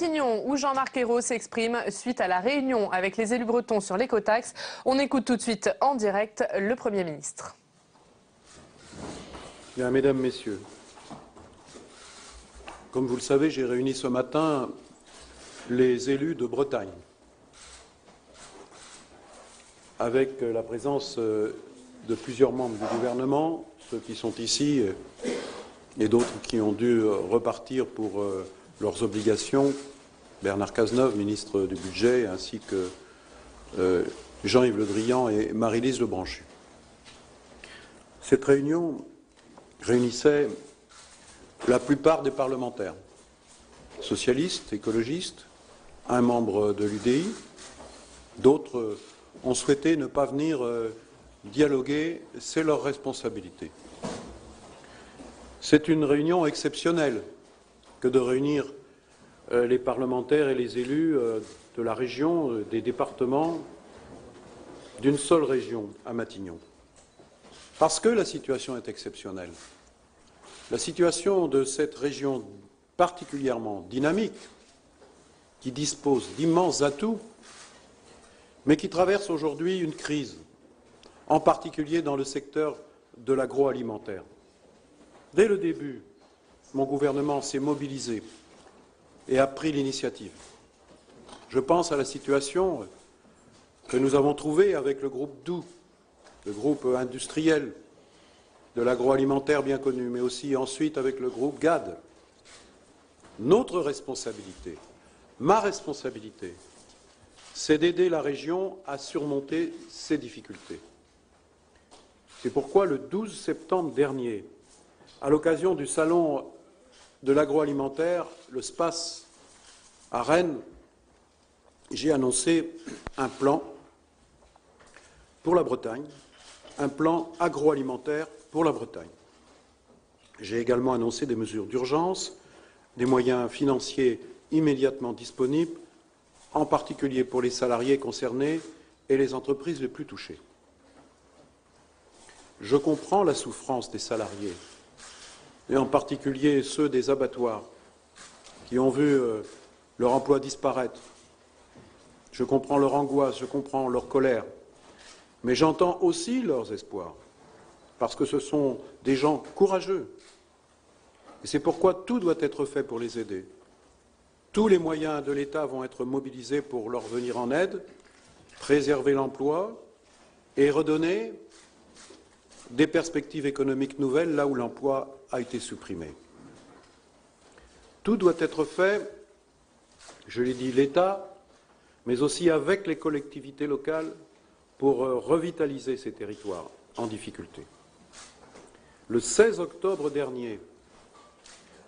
Matignon, où Jean-Marc Ayrault s'exprime suite à la réunion avec les élus bretons sur l'écotaxe. On écoute tout de suite en direct le Premier ministre. Bien, mesdames, messieurs, comme vous le savez, j'ai réuni ce matin les élus de Bretagne, avec la présence de plusieurs membres du gouvernement, ceux qui sont ici et d'autres qui ont dû repartir pour leurs obligations, Bernard Cazeneuve, ministre du Budget, ainsi que Jean-Yves Le Drian et Marie-Lise Lebranchu. Cette réunion réunissait la plupart des parlementaires, socialistes, écologistes, un membre de l'UDI, d'autres ont souhaité ne pas venir dialoguer, c'est leur responsabilité. C'est une réunion exceptionnelle que de réunir les parlementaires et les élus de la région, des départements, d'une seule région, à Matignon. Parce que la situation est exceptionnelle. La situation de cette région particulièrement dynamique, qui dispose d'immenses atouts, mais qui traverse aujourd'hui une crise, en particulier dans le secteur de l'agroalimentaire. Dès le début, mon gouvernement s'est mobilisé et a pris l'initiative. Je pense à la situation que nous avons trouvée avec le groupe Doux, le groupe industriel de l'agroalimentaire bien connu, mais aussi ensuite avec le groupe GAD. Notre responsabilité, ma responsabilité, c'est d'aider la région à surmonter ces difficultés. C'est pourquoi le 12 septembre dernier, à l'occasion du salon de l'agroalimentaire, le SPACE, à Rennes, j'ai annoncé un plan pour la Bretagne, un plan agroalimentaire pour la Bretagne. J'ai également annoncé des mesures d'urgence, des moyens financiers immédiatement disponibles, en particulier pour les salariés concernés et les entreprises les plus touchées. Je comprends la souffrance des salariés, et en particulier ceux des abattoirs, qui ont vu leur emploi disparaître. Je comprends leur angoisse, je comprends leur colère, mais j'entends aussi leurs espoirs, parce que ce sont des gens courageux. Et c'est pourquoi tout doit être fait pour les aider. Tous les moyens de l'État vont être mobilisés pour leur venir en aide, préserver l'emploi et redonner des perspectives économiques nouvelles là où l'emploi a été supprimé. Tout doit être fait, je l'ai dit, l'État, mais aussi avec les collectivités locales pour revitaliser ces territoires en difficulté. Le 16 octobre dernier,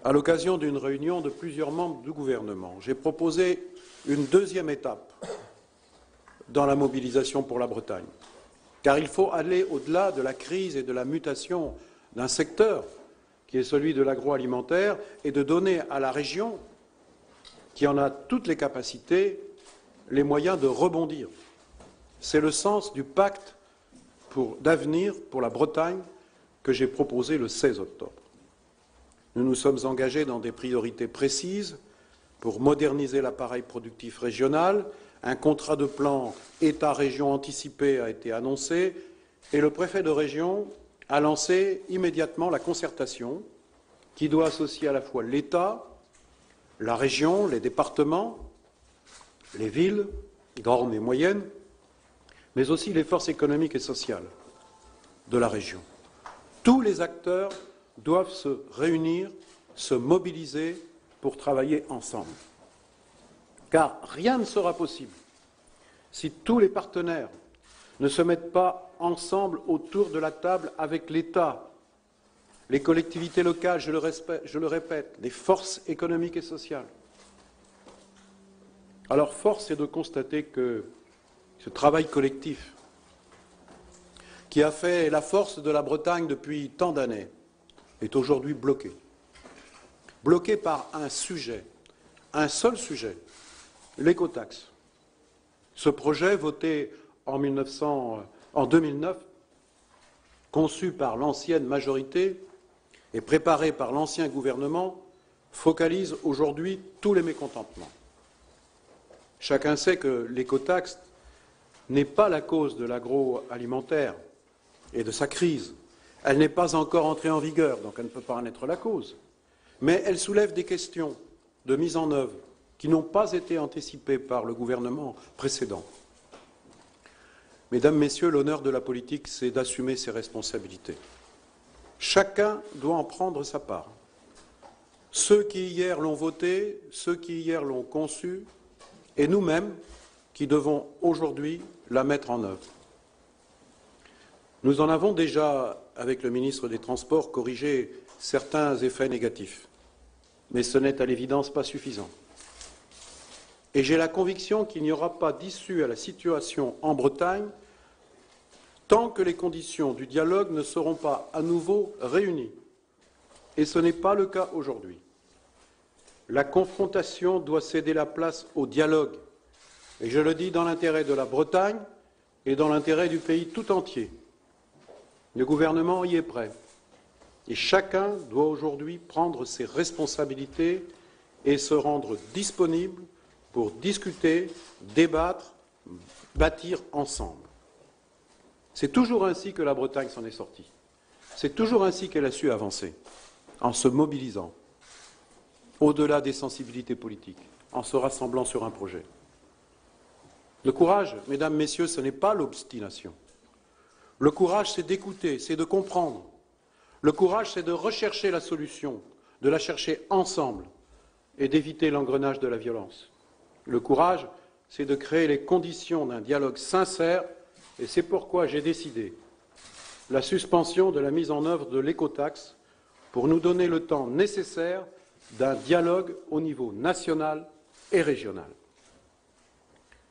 à l'occasion d'une réunion de plusieurs membres du gouvernement, j'ai proposé une deuxième étape dans la mobilisation pour la Bretagne. Car il faut aller au-delà de la crise et de la mutation d'un secteur qui est celui de l'agroalimentaire et de donner à la région, qui en a toutes les capacités, les moyens de rebondir. C'est le sens du pacte d'avenir pour la Bretagne que j'ai proposé le 16 octobre. Nous nous sommes engagés dans des priorités précises pour moderniser l'appareil productif régional. Un contrat de plan État-région anticipé a été annoncé et le préfet de région a lancé immédiatement la concertation qui doit associer à la fois l'État, la région, les départements, les villes, grandes et moyennes, mais aussi les forces économiques et sociales de la région. Tous les acteurs doivent se réunir, se mobiliser pour travailler ensemble. Car rien ne sera possible si tous les partenaires ne se mettent pas ensemble autour de la table avec l'État, les collectivités locales, je le répète, les forces économiques et sociales. Alors, force est de constater que ce travail collectif, qui a fait la force de la Bretagne depuis tant d'années, est aujourd'hui bloqué. Bloqué par un sujet, un seul sujet, l'écotaxe. Ce projet, voté en 2009, conçu par l'ancienne majorité et préparé par l'ancien gouvernement, focalise aujourd'hui tous les mécontentements. Chacun sait que l'écotaxe n'est pas la cause de l'agroalimentaire et de sa crise. Elle n'est pas encore entrée en vigueur, donc elle ne peut pas en être la cause. Mais elle soulève des questions de mise en œuvre qui n'ont pas été anticipées par le gouvernement précédent. Mesdames, Messieurs, l'honneur de la politique, c'est d'assumer ses responsabilités. Chacun doit en prendre sa part. Ceux qui hier l'ont voté, ceux qui hier l'ont conçu, et nous-mêmes qui devons aujourd'hui la mettre en œuvre. Nous en avons déjà, avec le ministre des Transports, corrigé certains effets négatifs. Mais ce n'est à l'évidence pas suffisant. Et j'ai la conviction qu'il n'y aura pas d'issue à la situation en Bretagne tant que les conditions du dialogue ne seront pas à nouveau réunies. Et ce n'est pas le cas aujourd'hui. La confrontation doit céder la place au dialogue. Et je le dis dans l'intérêt de la Bretagne et dans l'intérêt du pays tout entier. Le gouvernement y est prêt. Et chacun doit aujourd'hui prendre ses responsabilités et se rendre disponible pour discuter, débattre, bâtir ensemble. C'est toujours ainsi que la Bretagne s'en est sortie. C'est toujours ainsi qu'elle a su avancer, en se mobilisant, au-delà des sensibilités politiques, en se rassemblant sur un projet. Le courage, mesdames, messieurs, ce n'est pas l'obstination. Le courage, c'est d'écouter, c'est de comprendre. Le courage, c'est de rechercher la solution, de la chercher ensemble et d'éviter l'engrenage de la violence. Le courage, c'est de créer les conditions d'un dialogue sincère et c'est pourquoi j'ai décidé la suspension de la mise en œuvre de l'écotaxe pour nous donner le temps nécessaire d'un dialogue au niveau national et régional.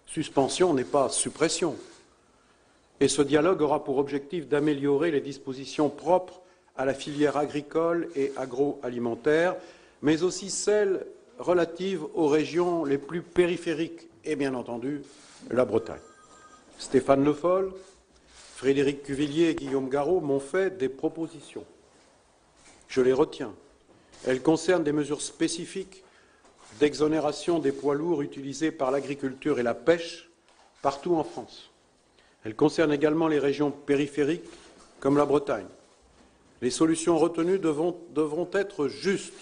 Suspension n'est pas suppression. Et ce dialogue aura pour objectif d'améliorer les dispositions propres à la filière agricole et agroalimentaire, mais aussi celles relatives aux régions les plus périphériques et bien entendu la Bretagne. Stéphane Le Foll, Frédéric Cuvillier et Guillaume Garot m'ont fait des propositions. Je les retiens. Elles concernent des mesures spécifiques d'exonération des poids lourds utilisés par l'agriculture et la pêche partout en France. Elles concernent également les régions périphériques comme la Bretagne. Les solutions retenues devront être justes,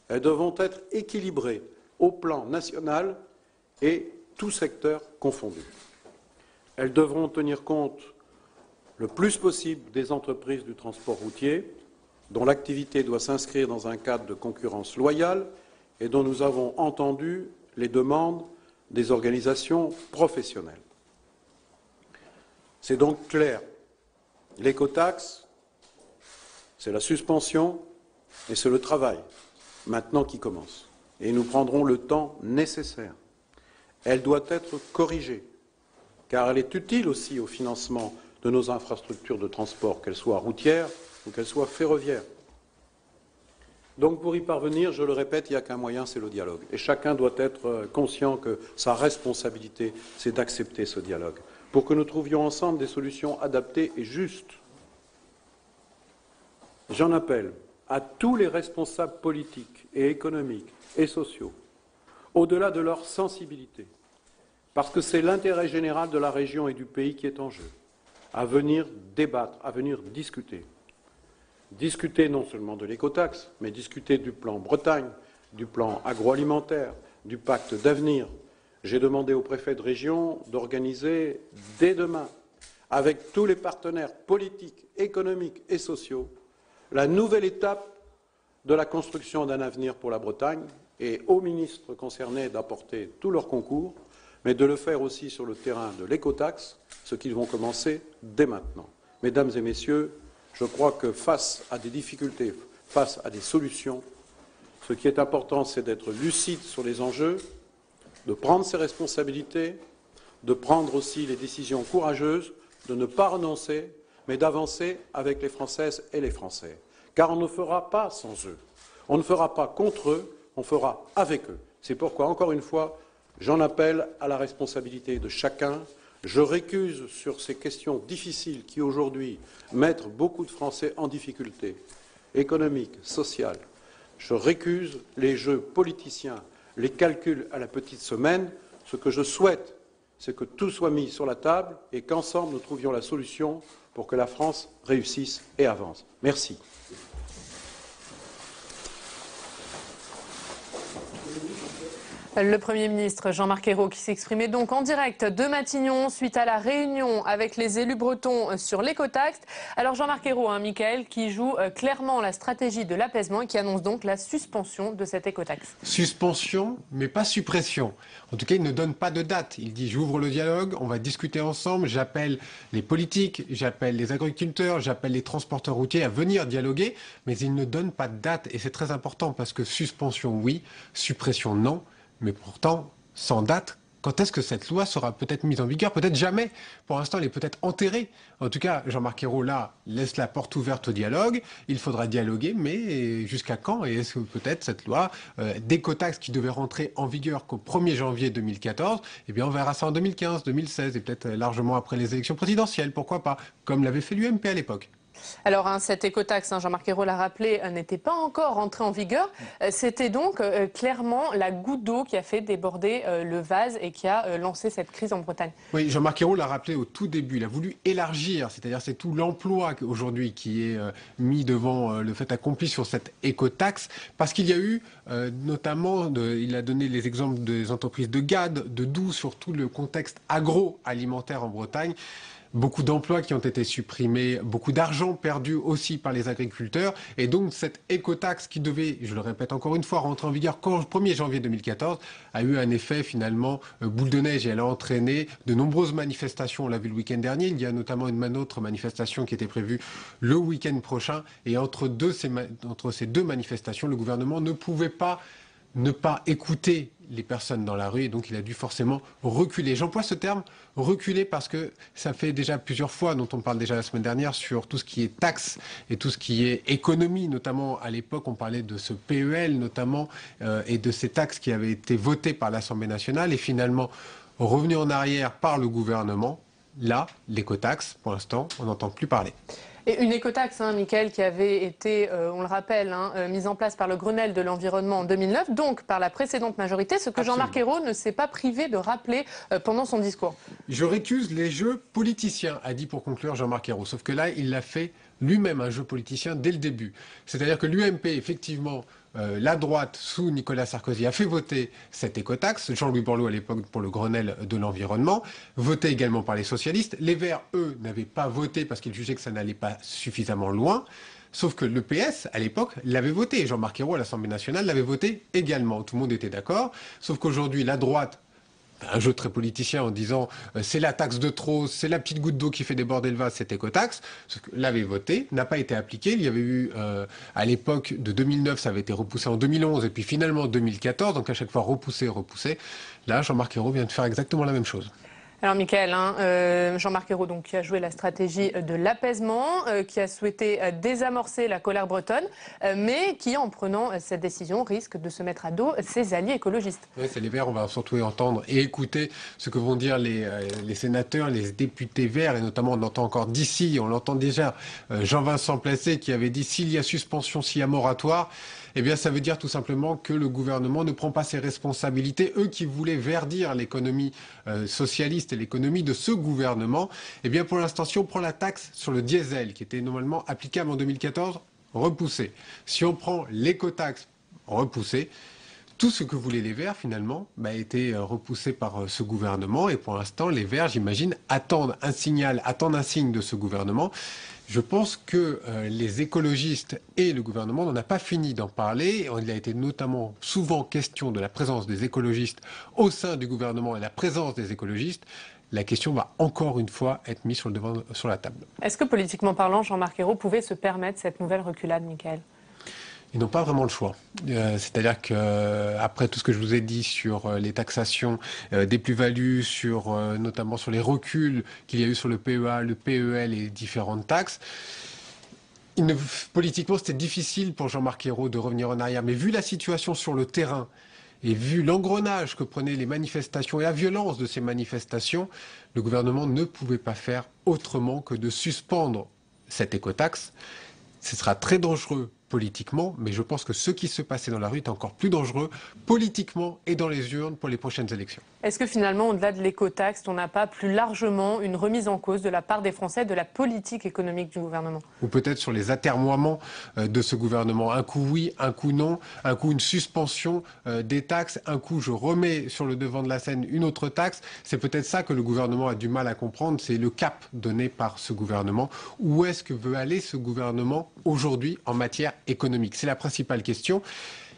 elles devront être équilibrées au plan national et tous secteurs confondus. Elles devront tenir compte le plus possible des entreprises du transport routier, dont l'activité doit s'inscrire dans un cadre de concurrence loyale et dont nous avons entendu les demandes des organisations professionnelles. C'est donc clair. L'écotaxe, c'est la suspension et c'est le travail, maintenant qui commence. Et nous prendrons le temps nécessaire. Elle doit être corrigée, car elle est utile aussi au financement de nos infrastructures de transport, qu'elles soient routières ou qu'elles soient ferroviaires. Donc pour y parvenir, je le répète, il n'y a qu'un moyen, c'est le dialogue. Et chacun doit être conscient que sa responsabilité, c'est d'accepter ce dialogue, pour que nous trouvions ensemble des solutions adaptées et justes. J'en appelle à tous les responsables politiques et économiques et sociaux, au-delà de leur sensibilité, parce que c'est l'intérêt général de la région et du pays qui est en jeu, à venir débattre, à venir discuter. Discuter non seulement de l'écotaxe, mais discuter du plan Bretagne, du plan agroalimentaire, du pacte d'avenir. J'ai demandé au préfet de région d'organiser dès demain, avec tous les partenaires politiques, économiques et sociaux, la nouvelle étape de la construction d'un avenir pour la Bretagne et aux ministres concernés d'apporter tout leur concours, mais de le faire aussi sur le terrain de l'écotaxe, ce qu'ils vont commencer dès maintenant. Mesdames et messieurs, je crois que face à des difficultés, face à des solutions, ce qui est important, c'est d'être lucide sur les enjeux, de prendre ses responsabilités, de prendre aussi les décisions courageuses, de ne pas renoncer, mais d'avancer avec les Françaises et les Français. Car on ne fera pas sans eux, on ne fera pas contre eux, on fera avec eux. C'est pourquoi, encore une fois, j'en appelle à la responsabilité de chacun. Je récuse sur ces questions difficiles qui, aujourd'hui, mettent beaucoup de Français en difficulté, économique, sociale, Je récuse les jeux politiciens, les calculs à la petite semaine. Ce que je souhaite, c'est que tout soit mis sur la table et qu'ensemble nous trouvions la solution pour que la France réussisse et avance. Merci. Le Premier ministre Jean-Marc Ayrault qui s'exprimait donc en direct de Matignon suite à la réunion avec les élus bretons sur l'écotaxe. Alors Jean-Marc Ayrault, Mickaël, qui joue clairement la stratégie de l'apaisement et qui annonce donc la suspension de cette écotaxe. Suspension, mais pas suppression. En tout cas, il ne donne pas de date. Il dit j'ouvre le dialogue, on va discuter ensemble, j'appelle les politiques, j'appelle les agriculteurs, j'appelle les transporteurs routiers à venir dialoguer, mais il ne donne pas de date. Et c'est très important parce que suspension, oui, suppression, non. Mais pourtant, sans date, quand est-ce que cette loi sera peut-être mise en vigueur? Peut-être jamais. Pour l'instant, elle est peut-être enterrée. En tout cas, Jean-Marc Ayrault, là, laisse la porte ouverte au dialogue. Il faudra dialoguer, mais jusqu'à quand? Et est-ce que peut-être cette loi d'écotaxe qui devait rentrer en vigueur qu'au 1er janvier 2014, eh bien, on verra ça en 2015, 2016, et peut-être largement après les élections présidentielles, pourquoi pas? Comme l'avait fait l'UMP à l'époque. Alors, cette écotaxe, Jean-Marc Ayrault l'a rappelé, n'était pas encore entrée en vigueur. C'était donc clairement la goutte d'eau qui a fait déborder le vase et qui a lancé cette crise en Bretagne. Oui, Jean-Marc Ayrault l'a rappelé au tout début. Il a voulu élargir, c'est-à-dire c'est tout l'emploi aujourd'hui qui est mis devant le fait accompli sur cette écotaxe, parce qu'il y a eu notamment, il a donné les exemples des entreprises de GAD, de Doux, sur tout le contexte agroalimentaire en Bretagne. Beaucoup d'emplois qui ont été supprimés, beaucoup d'argent perdu aussi par les agriculteurs. Et donc cette écotaxe qui devait, je le répète encore une fois, rentrer en vigueur qu'au 1er janvier 2014, a eu un effet finalement boule de neige et elle a entraîné de nombreuses manifestations. On l'a vu le week-end dernier, il y a notamment une autre manifestation qui était prévue le week-end prochain. Et entre ces deux manifestations, le gouvernement ne pouvait pas ne pas écouter les personnes dans la rue et donc il a dû forcément reculer. J'emploie ce terme reculer parce que ça fait déjà plusieurs fois dont on parle déjà la semaine dernière sur tout ce qui est taxes et tout ce qui est économie, notamment à l'époque on parlait de ce PEL notamment et de ces taxes qui avaient été votées par l'Assemblée nationale et finalement revenues en arrière par le gouvernement. Là, l'écotaxe, pour l'instant, on n'entend plus parler. Et une écotaxe, Mickaël, qui avait été, on le rappelle, mise en place par le Grenelle de l'environnement en 2009, donc par la précédente majorité, ce que Jean-Marc Ayrault ne s'est pas privé de rappeler pendant son discours. Je récuse les jeux politiciens, a dit pour conclure Jean-Marc Ayrault. Sauf que là, il l'a fait lui-même, un jeu politicien, dès le début. C'est-à-dire que l'UMP, effectivement, la droite, sous Nicolas Sarkozy, a fait voter cette écotaxe. Jean-Louis Borloo, à l'époque, pour le Grenelle de l'environnement, voté également par les socialistes. Les Verts, eux, n'avaient pas voté parce qu'ils jugeaient que ça n'allait pas suffisamment loin. Sauf que le PS, à l'époque, l'avait voté. Jean-Marc Ayrault, à l'Assemblée nationale, l'avait voté également. Tout le monde était d'accord. Sauf qu'aujourd'hui, la droite, un jeu très politicien en disant c'est la taxe de trop, c'est la petite goutte d'eau qui fait déborder le vase, cette écotaxe, l'avait voté, n'a pas été appliqué. Il y avait eu à l'époque de 2009, ça avait été repoussé en 2011 et puis finalement en 2014, donc à chaque fois repoussé. Là, Jean-Marc Ayrault vient de faire exactement la même chose. Alors Mickaël, Jean-Marc Ayrault donc, qui a joué la stratégie de l'apaisement, qui a souhaité désamorcer la colère bretonne, mais qui, en prenant cette décision, risque de se mettre à dos ses alliés écologistes. Oui, c'est les Verts, on va surtout entendre et écouter ce que vont dire les sénateurs, les députés Verts, et notamment on entend encore d'ici, on l'entend déjà, Jean-Vincent Placé qui avait dit s'il y a suspension, s'il y a moratoire, eh bien ça veut dire tout simplement que le gouvernement ne prend pas ses responsabilités. Eux qui voulaient verdir l'économie socialiste et l'économie de ce gouvernement, eh bien pour l'instant, si on prend la taxe sur le diesel qui était normalement applicable en 2014, repoussée. Si on prend l'écotaxe, repoussée. Tout ce que voulaient les Verts, finalement, a été repoussé par ce gouvernement. Et pour l'instant, les Verts, j'imagine, attendent un signe de ce gouvernement. Je pense que les écologistes et le gouvernement n'en a pas fini d'en parler. Il a été notamment souvent question de la présence des écologistes au sein du gouvernement et la présence des écologistes. La question va encore une fois être mise sur la table. Est-ce que politiquement parlant, Jean-Marc Ayrault pouvait se permettre cette nouvelle reculade, Mickaël ? Ils n'ont pas vraiment le choix. C'est-à-dire qu'après tout ce que je vous ai dit sur les taxations des plus-values, notamment sur les reculs qu'il y a eu sur le PEA, le PEL et différentes taxes, politiquement c'était difficile pour Jean-Marc Ayrault de revenir en arrière. Mais vu la situation sur le terrain et vu l'engrenage que prenaient les manifestations et la violence de ces manifestations, le gouvernement ne pouvait pas faire autrement que de suspendre cette écotaxe. Ce sera très dangereux politiquement, mais je pense que ce qui se passait dans la rue est encore plus dangereux politiquement et dans les urnes pour les prochaines élections. Est-ce que finalement, au-delà de l'écotaxe, on n'a pas plus largement une remise en cause de la part des Français de la politique économique du gouvernement? Ou peut-être sur les atermoiements de ce gouvernement. Un coup oui, un coup non, un coup une suspension des taxes, un coup je remets sur le devant de la scène une autre taxe. C'est peut-être ça que le gouvernement a du mal à comprendre, c'est le cap donné par ce gouvernement. Où est-ce que veut aller ce gouvernement aujourd'hui en matière économique? C'est la principale question.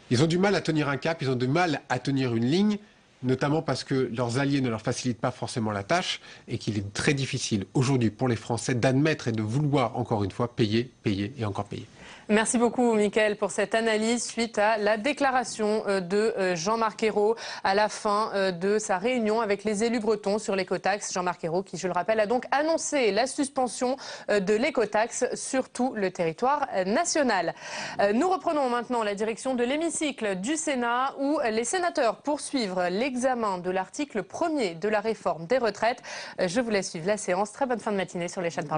Ils ont du mal à tenir un cap, ils ont du mal à tenir une ligne, notamment parce que leurs alliés ne leur facilitent pas forcément la tâche et qu'il est très difficile aujourd'hui pour les Français d'admettre et de vouloir encore une fois payer, payer et encore payer. Merci beaucoup, Mickaël, pour cette analyse suite à la déclaration de Jean-Marc Ayrault à la fin de sa réunion avec les élus bretons sur l'écotaxe. Jean-Marc Ayrault, qui, je le rappelle, a donc annoncé la suspension de l'écotaxe sur tout le territoire national. Nous reprenons maintenant la direction de l'hémicycle du Sénat où les sénateurs poursuivent l'examen de l'article 1er de la réforme des retraites. Je vous laisse suivre la séance. Très bonne fin de matinée sur les chaînes parlementaires.